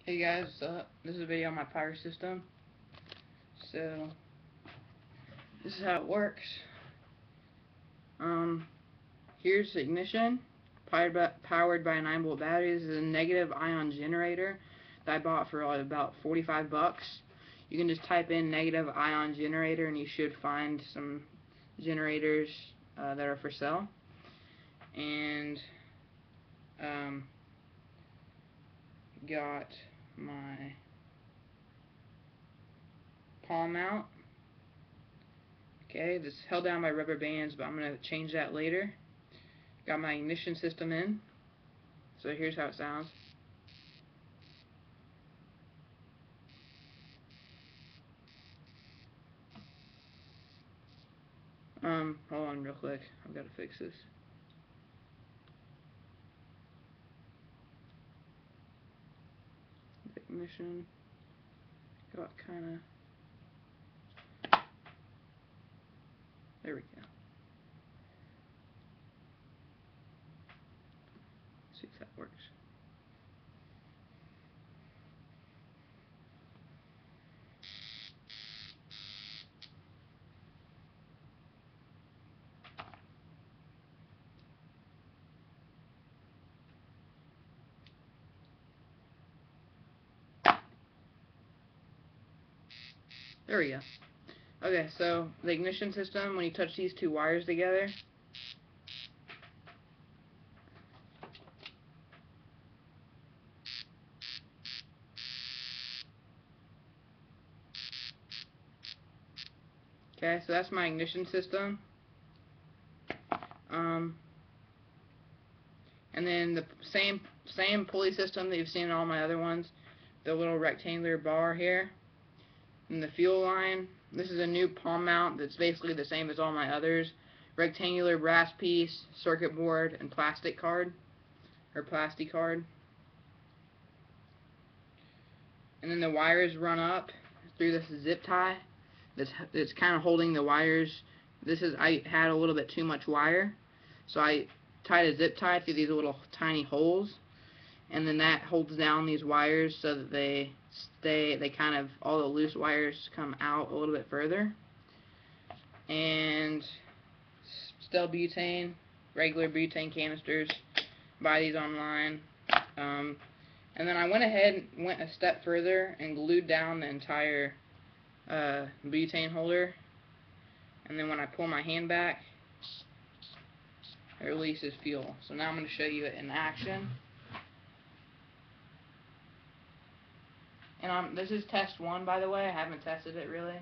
Hey guys, this is a video on my Pyro system. So, this is how it works. Here's the ignition, powered by a 9-volt battery. This is a negative ion generator that I bought for about 45 bucks. You can just type in negative ion generator and you should find some generators that are for sale. And, got my palm mount. Okay, this is held down by rubber bands, but I'm going to change that later. Got my ignition system in. So here's how it sounds. Hold on real quick. I've got to fix this. Ignition got kind of... There we go. Let's see if that works. There we go. Okay, so the ignition system, when you touch these two wires together, okay, so that's my ignition system. And then the same pulley system that you've seen in all my other ones, the little rectangular bar here, and the fuel line. This is a new palm mount that's basically the same as all my others. Rectangular brass piece, circuit board, and plastic card, or plastic card. And then the wires run up through this zip tie that's kind of holding the wires. I had a little bit too much wire, so I tied a zip tie through these little tiny holes, and then that holds down these wires so that they kind of, all the loose wires come out a little bit further. And still butane, regular butane canisters, buy these online. And then I went ahead and went a step further and glued down the entire butane holder. And then when I pull my hand back, it releases fuel. So now I'm going to show you it in action. And this is test 1, by the way. I haven't tested it really.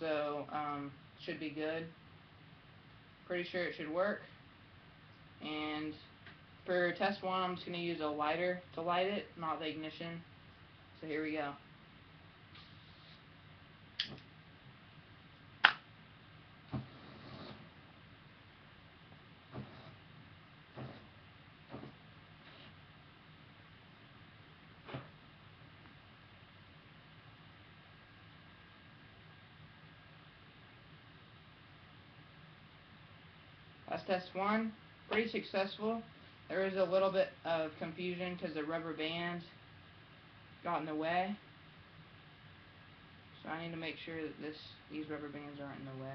So, should be good. Pretty sure it should work. And for test 1, I'm just going to use a lighter to light it, not the ignition. So here we go. That's test 1. Pretty successful. There is a little bit of confusion because the rubber band got in the way. So I need to make sure that these rubber bands aren't in the way.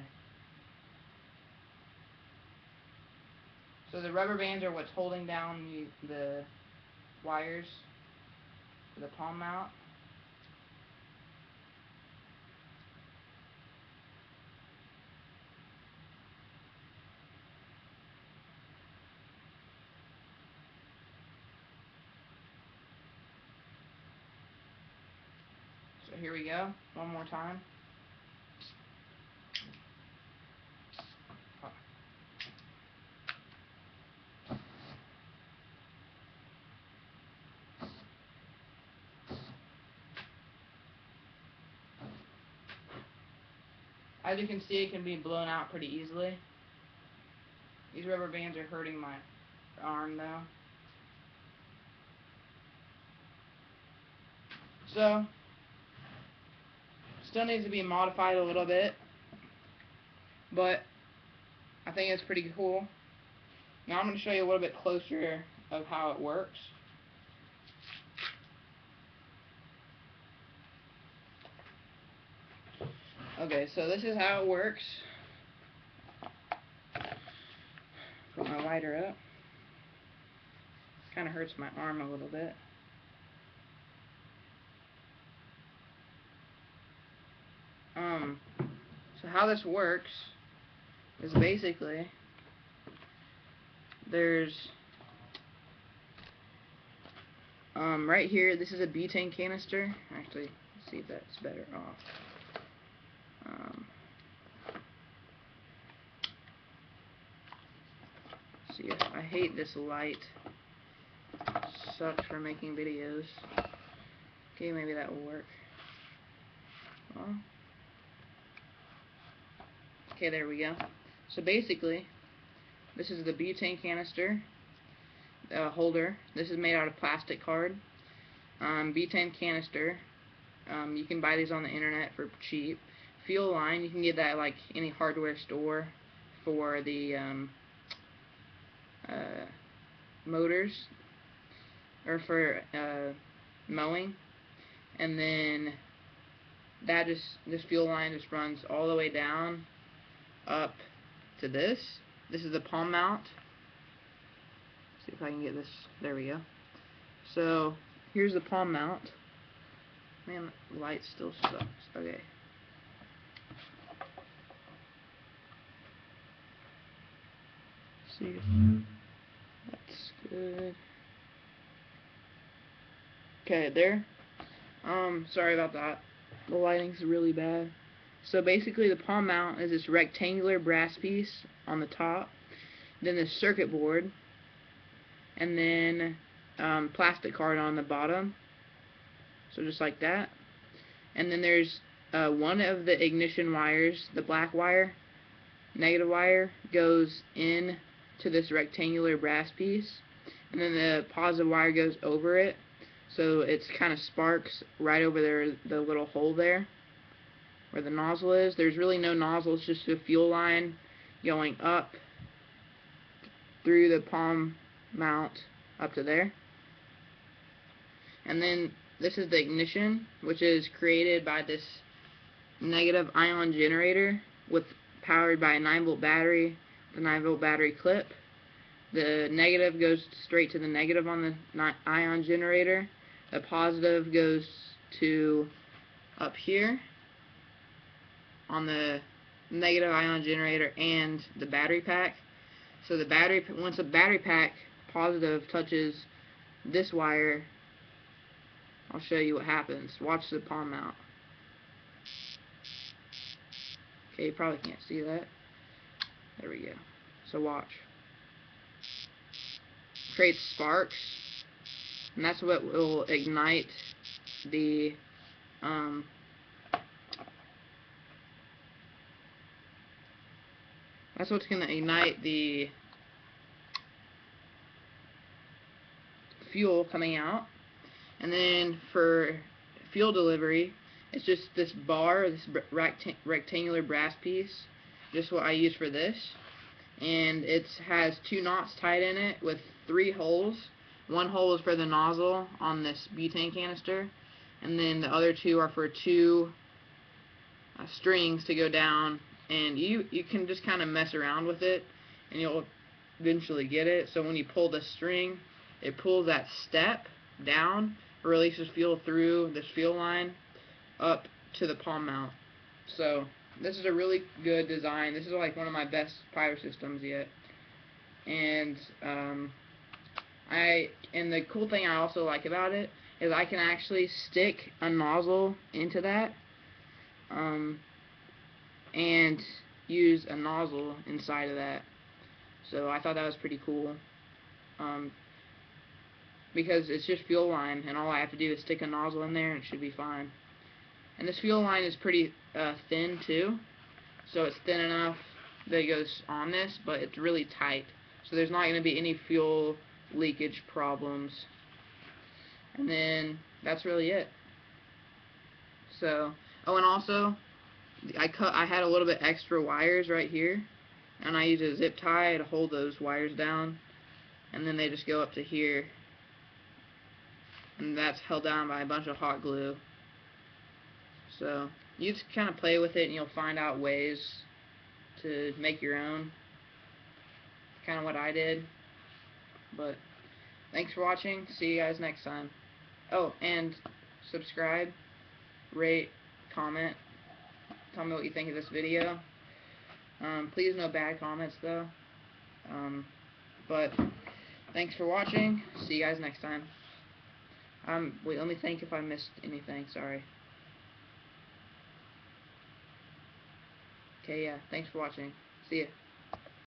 So the rubber bands are what's holding down the wires for the palm mount. So here we go, one more time. As you can see, it can be blown out pretty easily. These rubber bands are hurting my arm though. So, still needs to be modified a little bit, but I think it's pretty cool. Now I'm going to show you a little bit closer of how it works. Okay, so this is how it works. Put my lighter up. Kind of hurts my arm a little bit. So how this works is basically there's right here, this is a butane canister. Actually, let's see if that's better off. See, I hate this light. Sucks for making videos. Okay, maybe that will work. Well, okay, there we go. So basically, this is the butane canister holder. This is made out of plastic card. Butane canister. You can buy these on the internet for cheap. Fuel line, you can get that at like any hardware store for the motors or for mowing. And then this fuel line just runs all the way down up to this. This is the palm mount. See if I can get this. There we go. So here's the palm mount. Man, the light still sucks. Okay. See if that's good. Okay, there. Sorry about that. The lighting's really bad. So basically the palm mount is this rectangular brass piece on the top, then the circuit board, and then plastic card on the bottom. So just like that. And then there's one of the ignition wires, the black wire, negative wire, goes in to this rectangular brass piece, and then the positive wire goes over it, so it's kind of sparks right over there, the little hole there where the nozzle is. There's really no nozzle, it's just a fuel line going up through the palm mount up to there. And then this is the ignition, which is created by this negative ion generator powered by a 9-volt battery, the 9-volt battery clip. The negative goes straight to the negative on the ion generator. The positive goes to up here on the negative ion generator and the battery pack. So once the battery pack positive touches this wire, I'll show you what happens. Watch the palm mount. Okay, you probably can't see that. There we go. So watch. Creates sparks, and that's what will ignite the that's what's going to ignite the fuel coming out. And then for fuel delivery, it's just this bar, this rectangular brass piece, just what I use for this. And it has 2 knots tied in it with 3 holes. One hole is for the nozzle on this butane canister, and then the other 2 are for 2 strings to go down. And you can just kind of mess around with it, and you'll eventually get it. So when you pull the string, it pulls that step down, releases fuel through this fuel line up to the palm mount. So this is a really good design. This is like one of my best Pyro systems yet. And the cool thing I also like about it is I can actually stick a nozzle into that and use a nozzle inside of that. So I thought that was pretty cool. Because it's just fuel line, and all I have to do is stick a nozzle in there and it should be fine. And this fuel line is pretty thin too, so it's thin enough that it goes on this, but it's really tight, so there's not going to be any fuel leakage problems. And then that's really it. So, oh, and also I had a little bit extra wires right here, and I use a zip tie to hold those wires down, and then they just go up to here, and that's held down by a bunch of hot glue. So You just kind of play with it and you'll find out ways to make your own. Kind of what I did. But thanks for watching. See you guys next time. Oh, and subscribe, rate, comment, tell me what you think of this video. Please no bad comments though. But thanks for watching. See you guys next time. Wait, let me think if I missed anything. Sorry. Okay, yeah. Thanks for watching. See ya.